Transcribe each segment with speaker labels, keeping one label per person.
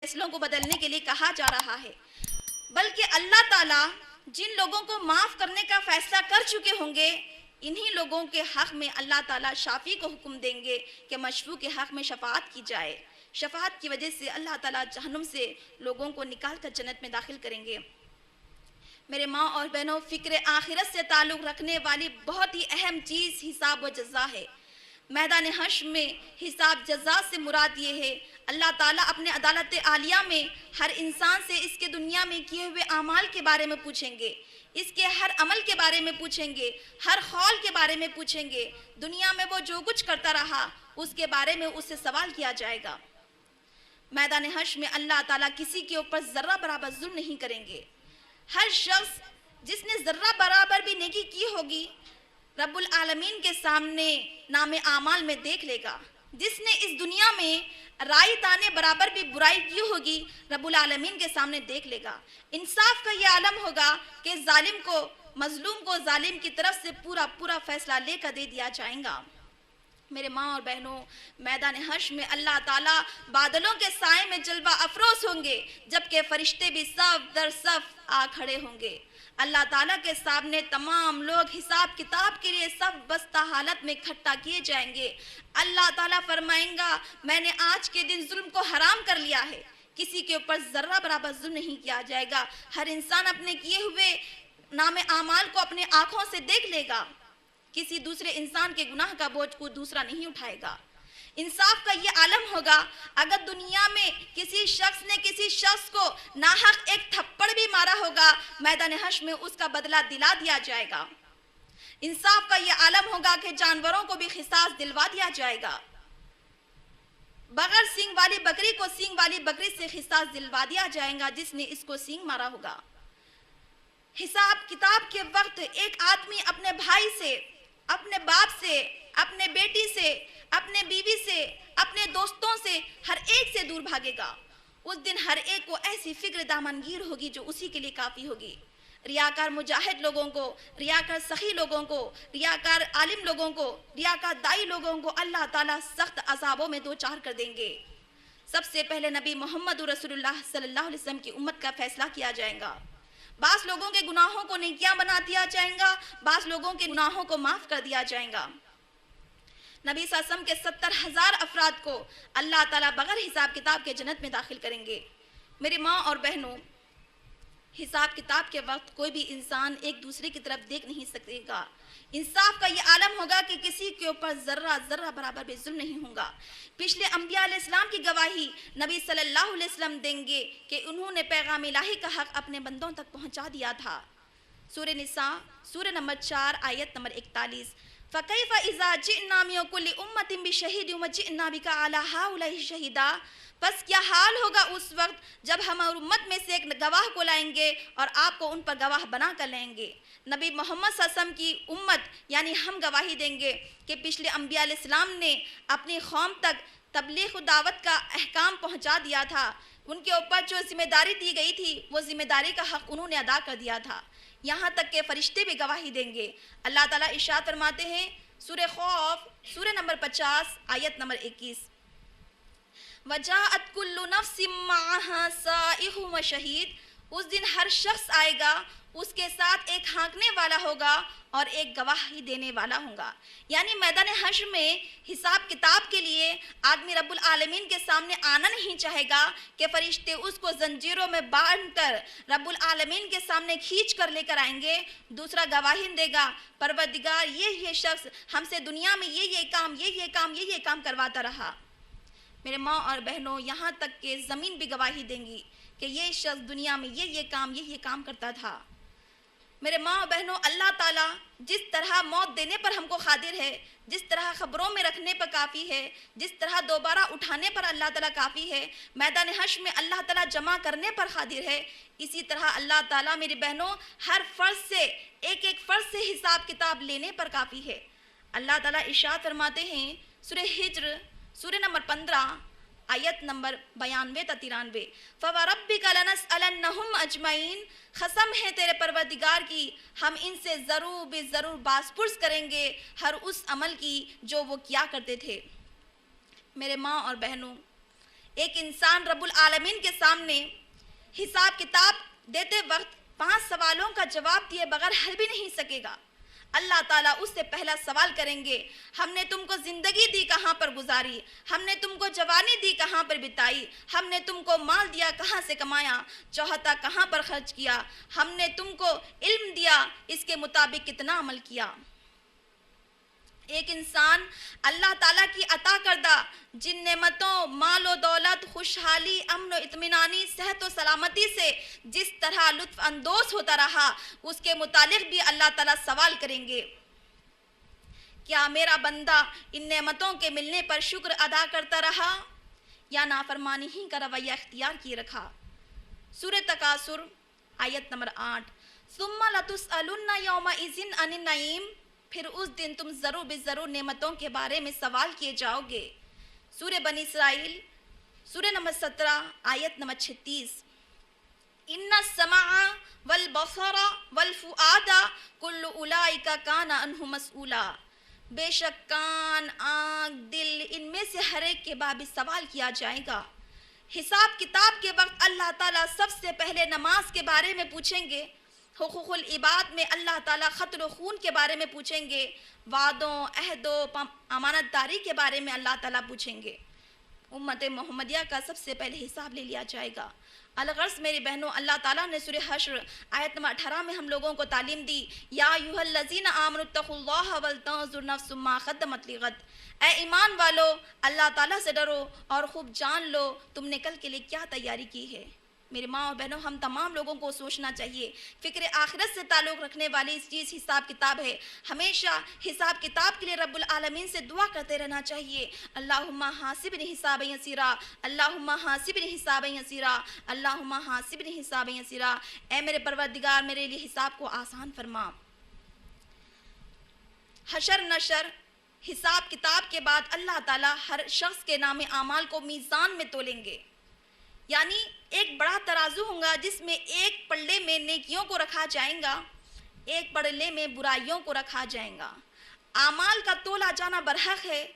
Speaker 1: فیصلوں کو بدلنے کے لیے کہا جا رہا ہے، بلکہ اللہ تعالیٰ جن لوگوں کو معاف کرنے کا فیصلہ کر چکے ہوں گے انہی لوگوں کے حق میں اللہ تعالیٰ شافی کو حکم دیں گے کہ مشفوع کے حق میں شفاعت کی جائے۔ شفاعت کی وجہ سے اللہ تعالیٰ جہنم سے لوگوں کو نکال کر جنت میں داخل کریں گے۔ میرے ماں اور بہنوں، فکر آخرت سے تعلق رکھنے والی بہت ہی اہم چیز حساب و جزا ہے۔ میدان حشر میں حساب جزا سے مراد یہ ہے، اللہ تعالیٰ اپنے عدالت عالیہ میں ہر انسان سے اس کے دنیا میں کیے ہوئے اعمال کے بارے میں پوچھیں گے، اس کے ہر عمل کے بارے میں پوچھیں گے، ہر قول کے بارے میں پوچھیں گے۔ دنیا میں وہ جو کچھ کرتا رہا اس کے بارے میں اس سے سوال کیا جائے گا۔ میدان حشر میں اللہ تعالیٰ کسی کے اوپر ذرہ برابر ظلم نہیں کریں گے۔ ہر شخص جس نے ذرہ برابر بھی نیکی کی ہوگی رب العالمین کے سامنے نام اعمال میں دیکھ لے گا۔ جس نے اس دنیا میں رائے دانے برابر بھی برائی کی ہوگی رب العالمین کے سامنے دیکھ لے گا۔ انصاف کا یہ عالم ہوگا کہ ظالم کو، مظلوم کو ظالم کی طرف سے پورا فیصلہ لے کر دے دیا جائے گا۔ میرے ماں اور بہنوں، میدان حشر میں اللہ تعالیٰ بادلوں کے سائے میں جلوہ افروز ہوں گے، جبکہ فرشتے بھی صف در صف آ کھڑے ہوں گے۔ اللہ تعالیٰ کے سامنے تمام لوگ حساب کتاب کے لیے صف بستہ حالت میں اکٹھا کیے جائیں گے۔ اللہ تعالیٰ فرمائیں گا، میں نے آج کے دن ظلم کو حرام کر لیا ہے، کسی کے اوپر ذرہ برابر ظلم نہیں کیا جائے گا۔ ہر انسان اپنے کیے ہوئے نام اعمال کو اپنے آنکھوں سے دیکھ لے گا، کسی دوسرے انسان کے گناہ کا بوجھ کو دوسرا نہیں اٹھائے گا۔ انصاف کا یہ عالم ہوگا، اگر دنیا میں کسی شخص نے کسی شخص کو ناحق ایک تھپڑ بھی مارا ہوگا میدان حشر میں اس کا بدلہ دلا دیا جائے گا۔ انصاف کا یہ عالم ہوگا کہ جانوروں کو بھی قصاص دلوا دیا جائے گا۔ بغیر سینگ والی بکری کو سینگ والی بکری سے قصاص دلوا دیا جائے گا جس نے اس کو سینگ مارا ہوگا۔ حساب کتاب کے وقت ایک آدمی اپنے بھائی سے، اپنے باپ سے، اپنے بیٹی سے، اپنے بیوی سے، اپنے دوستوں سے، ہر ایک سے دور بھاگے گا۔ اس دن ہر ایک کو ایسی فکر دامنگیر ہوگی جو اسی کے لیے کافی ہوگی۔ ریاکار مجاہد لوگوں کو، ریاکار سخی لوگوں کو، ریاکار عالم لوگوں کو، ریاکار دائی لوگوں کو اللہ تعالیٰ سخت عذابوں میں دوچار کر دیں گے۔ سب سے پہلے نبی محمد رسول اللہ صلی اللہ علیہ وسلم کی امت کا فیصلہ کیا جائے گا۔ بعض لوگوں کے گناہوں کو نیکیاں بنا دیا جائے گا، بعض لوگوں کے گناہوں کو معاف کر دیا جائے گا۔ نبی صلی اللہ علیہ وسلم کے 70,000 افراد کو اللہ تعالیٰ بغیر حساب کتاب کے جنت میں داخل کریں گے۔ میری ماں اور بہنوں، حساب کتاب کے وقت کوئی بھی انسان ایک دوسرے کی طرف دیکھ نہیں سکے گا۔ انصاف کا یہ عالم ہوگا کہ کسی کے اوپر ذرہ برابر بھی ظلم نہیں ہوگا۔ پچھلے انبیاء علیہ السلام کی گواہی نبی صلی اللہ علیہ وسلم دیں گے کہ انہوں نے پیغام الہی کا حق اپنے بندوں تک پہنچا دیا تھا۔ سورہ نساء، سورہ نمبر 4 آیت نمبر 41۔ فَكَيْفَ إِذَا جِئْنَا مِنْ كُلِّ أُمَّةٍ بِشَهِيدٍ وَجِئْنَا بِكَ عَلَى هَؤُلَاءِ شَهِيدًا۔ پس کیا حال ہوگا اس وقت جب ہم امت میں سے ایک گواہ کو لائیں گے اور آپ کو ان پر گواہ بنا کر لیں گے۔ نبی محمد صلی اللہ علیہ وسلم کی امت یعنی ہم گواہی دیں گے کہ پچھلے انبیاء علیہ السلام نے اپنی قوم تک تبلیغ و دعوت کا احکام پہنچا دیا تھا۔ ان کے اوپر جو ذمہ داری دی گئی تھی وہ ذمہ داری کا حق انہوں نے ادا کر دیا تھا، یہاں تک کہ فرشتے بھی گواہی دیں گے۔ اللہ تعالیٰ ارشاد فرماتے ہیں سورہ خوف، سورہ نمبر 50 آیت نمبر 21۔ وَجَاءَتْ كُلُّ نَفْسٍ مَّعَهَا سَائِقٌ وَشَهِيدٌ۔ اس دن ہر شخص آئے گا، اس کے ساتھ ایک ہانکنے والا ہوگا اور ایک گواہی دینے والا ہوگا۔ یعنی میدان حشر میں حساب کتاب کے لیے آدمی رب العالمین کے سامنے آنا نہیں چاہے گا کہ فرشتے اس کو زنجیروں میں باندھ کر رب العالمین کے سامنے کھینچ کر لے کر آئیں گے۔ دوسرا گواہی دے گا، پروردگار یہ شخص ہم سے دنیا میں یہ کام کرواتا رہا۔ میرے ماں اور بہنوں، یہاں تک کہ زمین بھی گواہی دیں گی کہ یہ شخص دنیا میں یہ کام کرتا تھا۔ میرے ماں اور بہنوں، اللہ تعالیٰ جس طرح موت دینے پر ہم کو قادر ہے، جس طرح خبروں میں رکھنے پر کافی ہے، جس طرح دوبارہ اٹھانے پر اللہ تعالیٰ کافی ہے، میدان حشر میں اللہ تعالیٰ جمع کرنے پر قادر ہے، اسی طرح اللہ تعالیٰ میری بہنوں ہر فرض سے ایک فرض سے حساب کتاب لینے پر کافی ہے۔ اللہ تعالیٰ ارشاد فرماتے ہیں سورہ ہجر، سورہ نمبر 15 آیت نمبر 92 تا 93۔ فَوَرَبِّكَ لَنَسْأَلَنَّهُمْ أَجْمَعِينَ۔ قسم ہے تیرے پروردگار کی، ہم ان سے ضرور باز پرس کریں گے ہر اس عمل کی جو وہ کیا کرتے تھے۔ میرے ماں اور بہنوں، ایک انسان رب العالمین کے سامنے حساب کتاب دیتے وقت 5 سوالوں کا جواب دیے بغیر حل بھی نہیں سکے گا۔ اللہ تعالیٰ اس سے پہلا سوال کریں گے، ہم نے تم کو زندگی دی کہاں پر گزاری، ہم نے تم کو جوانی دی کہاں پر بتائی، ہم نے تم کو مال دیا کہاں سے کمایا، چاہتا کہاں پر خرچ کیا، ہم نے تم کو علم دیا اس کے مطابق کتنا عمل کیا۔ ایک انسان اللہ تعالیٰ کی عطا کردہ جن نعمتوں، مال و دولت، خوشحالی، امن و اطمینانی، صحت و سلامتی سے جس طرح لطف اندوز ہوتا رہا، اس کے متعلق بھی اللہ تعالیٰ سوال کریں گے، کیا میرا بندہ ان نعمتوں کے ملنے پر شکر ادا کرتا رہا یا نافرمانی ہی کا رویہ اختیار کیے رکھا۔ سورہ تکاثر آیت نمبر 8، ثم لتسألن یومئذ عن النعیم، پھر اس دن تم ضرور بضرور نعمتوں کے بارے میں سوال کیے جاؤ گے۔ سورہ بنی اسرائیل سورہ نمبر 17 آیت نمبر 36، ان السمع والبصر والفؤاد کل اولئک کان عنہ مسئولا، بے شک کان، آنکھ، دل، ان میں سے ہر ایک کے باب سوال کیا جائے گا۔ حساب کتاب کے وقت اللہ تعالیٰ سب سے پہلے نماز کے بارے میں پوچھیں گے، حقوق العباد میں اللہ تعالیٰ قتل و خون کے بارے میں پوچھیں گے، وعدوں، عہد و امانت داری کے بارے میں اللہ تعالیٰ پوچھیں گے۔ امت محمدیہ کا سب سے پہلے حساب لے لیا جائے گا۔ الغرض میری بہنوں، اللہ تعالیٰ نے سورہ حشر آیت نمبر 18 میں ہم لوگوں کو تعلیم دی، یا ایھا الذین آمنوا اتقوا اللہ ولتنظر نفس ما قدمت لغد، اے ایمان والو اللہ تعالیٰ سے ڈرو اور خوب جان لو تم نے کل کے لیے کیا تیاری کی ہے۔ میرے ماں اور بہنوں، ہم تمام لوگوں کو سوچنا چاہیے، فکر آخرت سے تعلق رکھنے والی اس چیز حساب کتاب ہے۔ ہمیشہ حساب کتاب کے لیے رب العالمین سے دعا کرتے رہنا چاہیے، اللہم حاسبنی حسابا یسیرا، اللہم حاسبنی حسابا یسیرا، اللہم حاسبنی حسابا یسیرا۔ اے میرے پروردگار، میرے لیے حساب کو آسان فرما۔ حشر نشر حساب کتاب کے بعد اللہ تعالیٰ ہر شخص کے نام اعمال کو میزان میں تولیں گے، یعنی ایک بڑا ترازو ہوگا جس میں ایک پلڑے میں نیکیوں کو رکھا جائے گا، ایک پلڑے میں برائیوں کو رکھا جائے گا۔ اعمال کا تولا جانا برحق ہے۔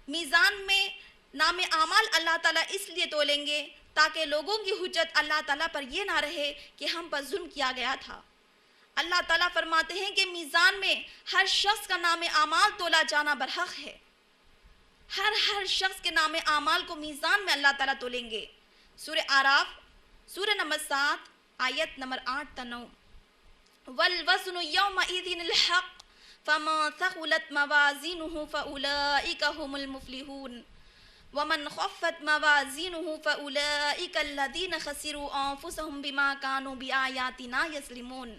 Speaker 1: میزان میں نام اعمال اللہ تعالیٰ اس لیے تولیں گے تاکہ لوگوں کی حجت اللہ تعالیٰ پر یہ نہ رہے کہ ہم پر ظلم کیا گیا تھا۔ اللہ تعالیٰ فرماتے ہیں کہ میزان میں ہر شخص کا نام اعمال تولا جانا برحق ہے۔ ہر شخص کے نام اعمال کو میزان میں اللہ تعالیٰ تولیں گے۔ سورہ اعراف سورہ نمبر 7 آیت نمبر 8 تا 9، والوزن یومئذ الحق فمن ثقلت موازینہ فاولئک هم المفلحون ومن خفت موازینہ فاولئک الذین خسروا انفسهم بما كانوا بآیاتنا یظلمون۔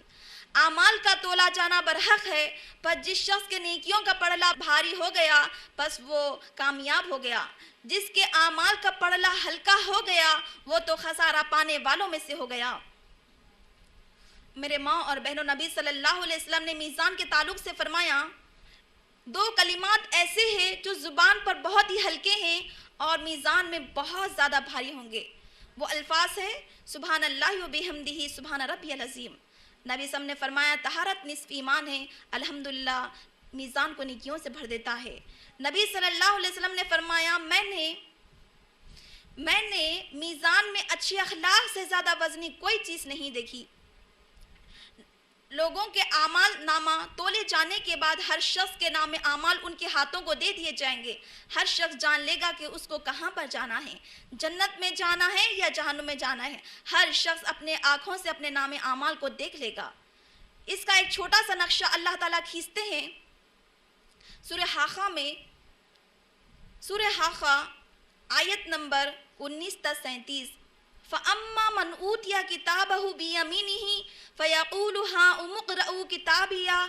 Speaker 1: اعمال کا تولا جانا برحق ہے، پر جس شخص کے نیکیوں کا پڑلا بھاری ہو گیا بس وہ کامیاب ہو گیا، جس کے اعمال کا پڑلا ہلکا ہو گیا وہ تو خسارہ پانے والوں میں سے ہو گیا۔ میرے ماں اور بہنوں، نبی صلی اللہ علیہ وسلم نے میزان کے تعلق سے فرمایا، 2 کلمات ایسے ہیں جو زبان پر بہت ہی ہلکے ہیں اور میزان میں بہت زیادہ بھاری ہوں گے۔ وہ الفاظ ہے سبحان اللہ و بحمدہ سبحان ربی العظیم۔ نبی صلی اللہ علیہ وسلم نے فرمایا طہارت نصف ایمان ہے، الحمدللہ میزان کو نیکیوں سے بھر دیتا ہے۔ نبی صلی اللہ علیہ وسلم نے فرمایا میں نے میزان میں اچھے اخلاق سے زیادہ وزنی کوئی چیز نہیں دیکھی۔ لوگوں کے اعمال نامہ تولے جانے کے بعد ہر شخص کے نام اعمال ان کے ہاتھوں کو دے دیے جائیں گے۔ ہر شخص جان لے گا کہ اس کو کہاں پر جانا ہے، جنت میں جانا ہے یا جہنم میں جانا ہے۔ ہر شخص اپنے آنکھوں سے اپنے نام اعمال کو دیکھ لے گا۔ اس کا ایک چھوٹا سا نقشہ اللہ تعالیٰ کھینچتے ہیں سورہ حاقہ میں، سورہ حاقہ آیت نمبر 19 تا 37، فَأَمَّا مَنْ أُوتِيَ كِتَابَهُ بِيَمِينِهِ فَيَقُولُ هَاؤُمُ اقْرَءُوا كِتَابِيَهْ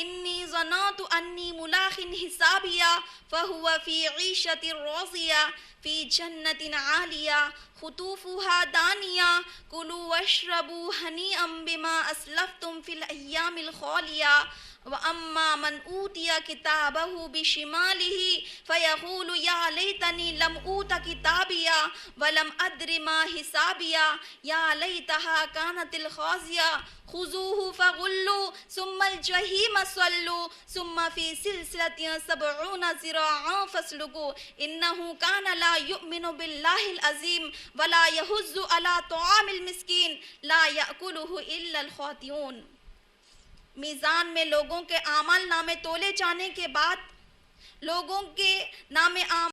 Speaker 1: إِنِّي ظَنَنتُ أَنِّي مُلَاقٍ حِسَابِيَهْ فَهُوَ فِي عِيشَةٍ رَاضِيَةٍ فِي جَنَّةٍ عَالِيَةٍ قُطُوفُهَا دَانِيَةٌ كُلُوا وَاشْرَبُوا هَنِيئًا بِمَا أَسْلَفْتُمْ فِي الْأَيَّامِ الْخَالِيَةِ وَأَمَّا مَنْ أُوتِيَ كِتَابَهُ بِشِمَالِهِ فَيَقُولُ يَا لَيْتَنِي لَمْ أُوتَ كِتَابِيَهْ وَلَمْ أَدْرِ مَا حِسَابِيَهْ يَا لَيْتَهَا كَانَتِ الْخَازِيَةَ خُذُوهُ فَغُلُّوهُ ثُمَّ الْجَحِيمَ صَلُّوهُ ثُمَّ فِي سِلْسِلَةٍ 70 ذِرَاعًا فَاسْلُكُوهُ إِنَّهُ كَانَ لَا یؤمن باللہ العظیم ولا یحض علی طعام المسکین لا یأکلہ الا الخاطئون۔ میزان میں لوگوں کے اعمال نامے تولے جانے کے بعد لوگوں کے نام